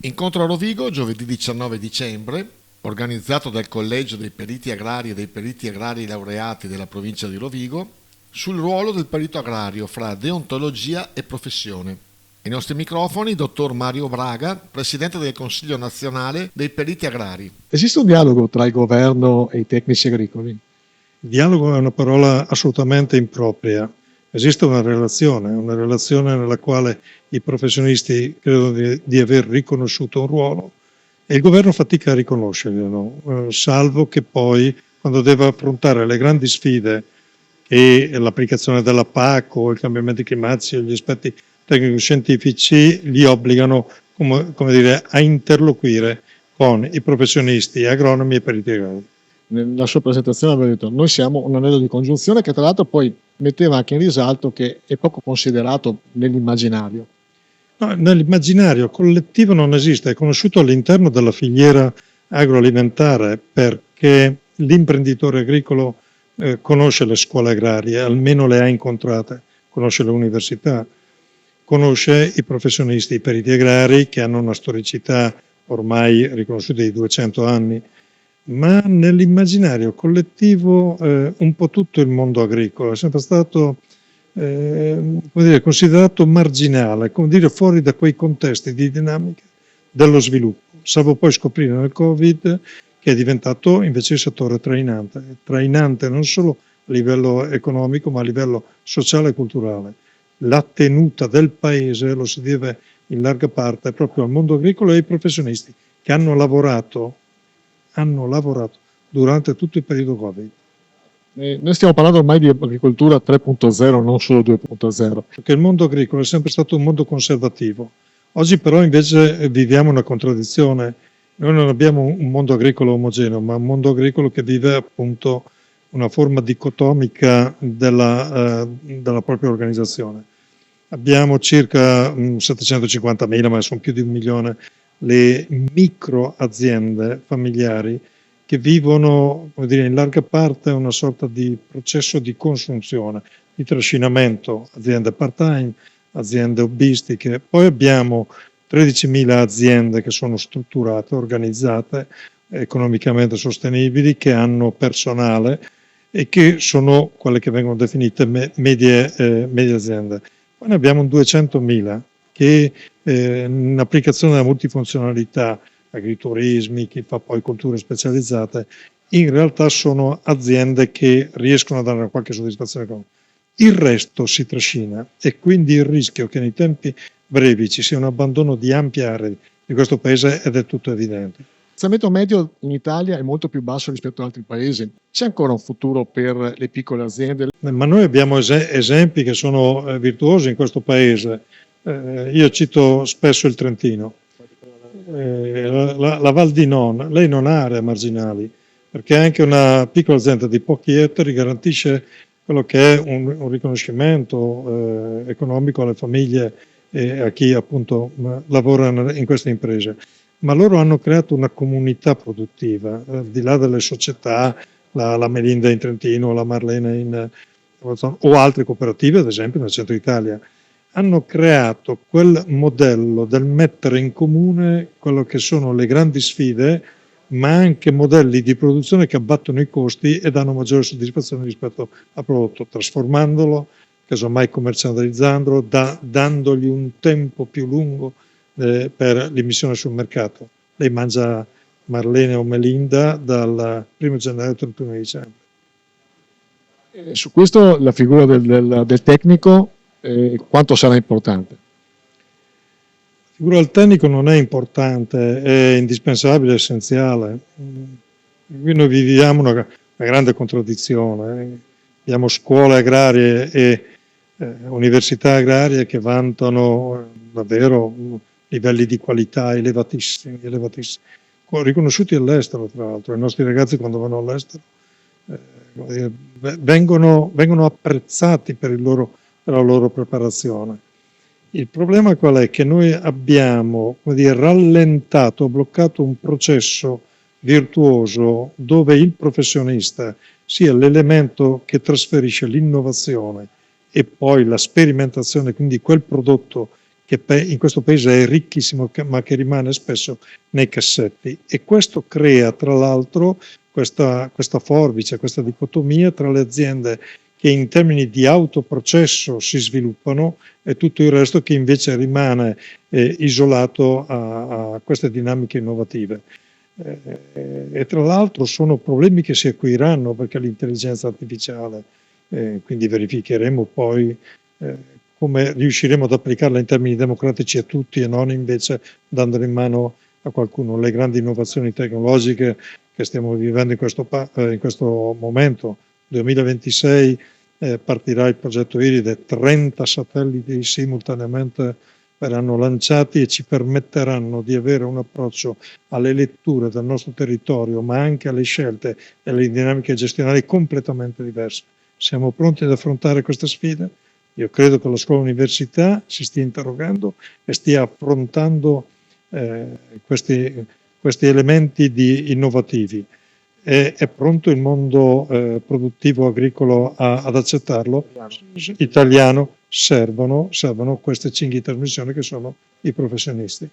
Incontro a Rovigo giovedì 19 dicembre, organizzato dal Collegio dei Periti Agrari e dei Periti Agrari Laureati della provincia di Rovigo, sul ruolo del perito agrario fra deontologia e professione. Ai nostri microfoni, dottor Mario Braga, presidente del Consiglio nazionale dei periti agrari. Esiste un dialogo tra il governo e i tecnici agricoli? Dialogo è una parola assolutamente impropria. Esiste una relazione nella quale i professionisti credono di aver riconosciuto un ruolo e il governo fatica a riconoscerglielo, salvo che poi, quando deve affrontare le grandi sfide che l'applicazione della PAC o i cambiamenti climatici o gli aspetti tecnico-scientifici, li obbligano a interloquire con i professionisti, agronomi e periti agrari. Nella sua presentazione aveva detto noi siamo un anello di congiunzione, che tra l'altro poi metteva anche in risalto che è poco considerato nell'immaginario. No, nell'immaginario collettivo non esiste, è conosciuto all'interno della filiera agroalimentare perché l'imprenditore agricolo conosce le scuole agrarie, almeno le ha incontrate, conosce le università, conosce i professionisti, i periti agrari che hanno una storicità ormai riconosciuta di 200 anni, ma nell'immaginario collettivo un po' tutto il mondo agricolo è sempre stato considerato marginale, fuori da quei contesti di dinamica dello sviluppo. Salvo poi scoprire nel Covid che è diventato invece il settore trainante non solo a livello economico ma a livello sociale e culturale. La tenuta del paese lo si deve in larga parte proprio al mondo agricolo e ai professionisti che hanno lavorato durante tutto il periodo Covid. Noi stiamo parlando ormai di agricoltura 3.0, non solo 2.0. Perché il mondo agricolo è sempre stato un mondo conservativo. Oggi però invece viviamo una contraddizione. Noi non abbiamo un mondo agricolo omogeneo, ma un mondo agricolo che vive appunto una forma dicotomica della propria organizzazione. Abbiamo circa 750.000, ma sono più di 1 milione, le micro aziende familiari che vivono, in larga parte una sorta di processo di consunzione, di trascinamento, aziende part-time, aziende hobbistiche. Poi abbiamo 13.000 aziende che sono strutturate, organizzate, economicamente sostenibili, che hanno personale e che sono quelle che vengono definite medie aziende. Poi ne abbiamo 200.000 che in applicazione della multifunzionalità, agriturismi, chi fa poi colture specializzate, in realtà sono aziende che riescono a dare una qualche soddisfazione economica. Il resto si trascina e quindi il rischio che nei tempi brevi ci sia un abbandono di ampie aree di questo paese è del tutto evidente. Il piazzamento medio in Italia è molto più basso rispetto ad altri paesi. C'è ancora un futuro per le piccole aziende? Ma noi abbiamo esempi che sono virtuosi in questo paese. Io cito spesso il Trentino. La Val di Non, lei non ha aree marginali, perché anche una piccola azienda di pochi ettari garantisce quello che è un riconoscimento economico alle famiglie e a chi appunto lavora in queste imprese. Ma loro hanno creato una comunità produttiva, al di là delle società, la Melinda in Trentino, la Marlena o altre cooperative, ad esempio nel centro Italia. Hanno creato quel modello del mettere in comune quello che sono le grandi sfide, ma anche modelli di produzione che abbattono i costi e danno maggiore soddisfazione rispetto al prodotto, trasformandolo, casomai commercializzandolo, dandogli un tempo più lungo per l'immissione sul mercato. Lei mangia Marlene o Melinda dal 1 gennaio al 31 dicembre. Su questo la figura del tecnico quanto sarà importante? La figura del tecnico non è importante, è indispensabile, è essenziale. Qui noi viviamo una grande contraddizione. Abbiamo scuole agrarie e università agrarie che vantano davvero livelli di qualità elevatissimi, riconosciuti all'estero tra l'altro. I nostri ragazzi quando vanno all'estero vengono apprezzati per la loro preparazione. Il problema qual è? Che noi abbiamo rallentato, bloccato un processo virtuoso dove il professionista sia l'elemento che trasferisce l'innovazione e poi la sperimentazione, quindi quel prodotto che in questo paese è ricchissimo, ma che rimane spesso nei cassetti. E questo crea, tra l'altro, questa forbice, questa dicotomia tra le aziende che in termini di autoprocesso si sviluppano e tutto il resto che invece rimane isolato a queste dinamiche innovative. E tra l'altro sono problemi che si acuiranno perché l'intelligenza artificiale, quindi verificheremo poi come riusciremo ad applicarla in termini democratici a tutti e non invece dandola in mano a qualcuno. Le grandi innovazioni tecnologiche che stiamo vivendo in questo momento, 2026 partirà il progetto IRIDE, 30 satelliti simultaneamente verranno lanciati e ci permetteranno di avere un approccio alle letture del nostro territorio, ma anche alle scelte e alle dinamiche gestionali completamente diverse. Siamo pronti ad affrontare queste sfide? Io credo che la scuola università si stia interrogando e stia affrontando questi elementi innovativi. È pronto il mondo produttivo agricolo ad accettarlo? Italiano, servono queste cinghi di trasmissione che sono i professionisti.